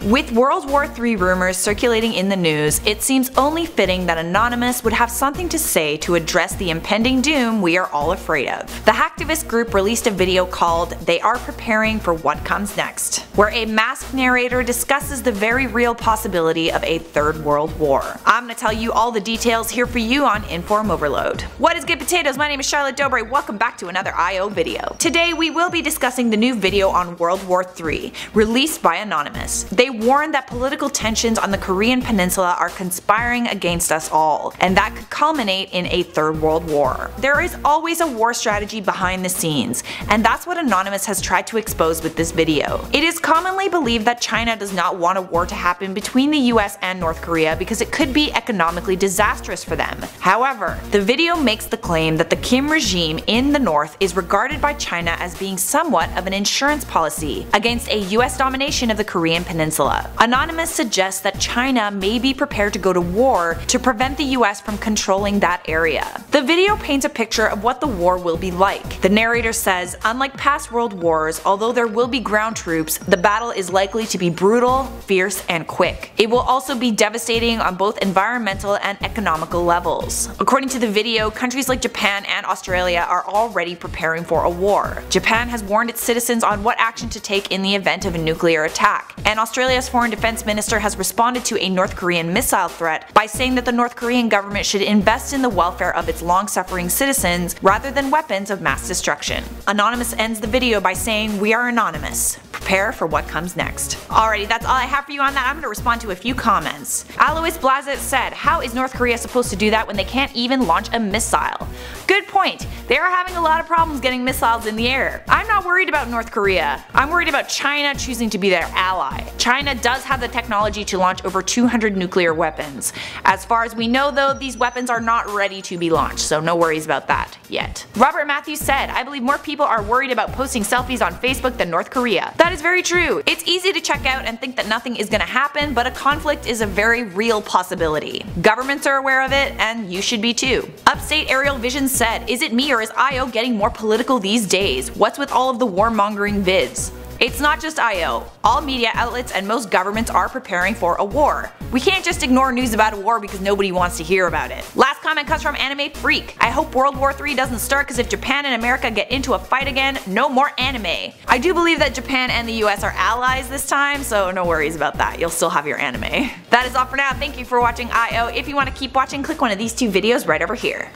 With World War III rumors circulating in the news, it seems only fitting that Anonymous would have something to say to address the impending doom we are all afraid of. The hacktivist group released a video called "They Are Preparing for What Comes Next," where a masked narrator discusses the very real possibility of a third world war. I'm gonna tell you all the details here for you on Inform Overload. What is good, potatoes? My name is Charlotte Dobre. Welcome back to another IO video. Today we will be discussing the new video on World War III, released by Anonymous. They warn that political tensions on the Korean peninsula are conspiring against us all, and that could culminate in a third world war. There is always a war strategy behind the scenes, and that's what Anonymous has tried to expose with this video. It is commonly believed that China does not want a war to happen between the US and North Korea because it could be economically disastrous for them. However, the video makes the claim that the Kim regime in the North is regarded by China as being somewhat of an insurance policy against a US domination of the Korean peninsula. Anonymous suggests that China may be prepared to go to war to prevent the US from controlling that area. The video paints a picture of what the war will be like. The narrator says, unlike past world wars, although there will be ground troops, the battle is likely to be brutal, fierce, and quick. It will also be devastating on both environmental and economical levels. According to the video, countries like Japan and Australia are already preparing for a war. Japan has warned its citizens on what action to take in the event of a nuclear attack, and Australia's foreign defense minister has responded to a North Korean missile threat by saying that the North Korean government should invest in the welfare of its long-suffering citizens rather than weapons of mass destruction. Anonymous ends the video by saying, "We are anonymous. Prepare for what comes next." Alrighty, that's all I have for you on that. I'm going to respond to a few comments. Alois Blazet said, "How is North Korea supposed to do that when they can't even launch a missile?" Good point. They are having a lot of problems getting missiles in the air. I'm not worried about North Korea. I'm worried about China choosing to be their ally. China does have the technology to launch over 200 nuclear weapons. As far as we know though, these weapons are not ready to be launched, so no worries about that yet. Robert Matthews said, "I believe more people are worried about posting selfies on Facebook than North Korea." That is very true. It's easy to check out and think that nothing is gonna happen, but a conflict is a very real possibility. Governments are aware of it, and you should be too. Upstate Aerial Vision said, "Is it me or is IO getting more political these days? What's with all of the warmongering vids?" It's not just IO. All media outlets and most governments are preparing for a war. We can't just ignore news about a war because nobody wants to hear about it. Last comment comes from Anime Freak. "I hope World War III doesn't start because if Japan and America get into a fight again, no more anime." I do believe that Japan and the US are allies this time, so no worries about that. You'll still have your anime. That is all for now. Thank you for watching IO. If you want to keep watching, click one of these two videos right over here.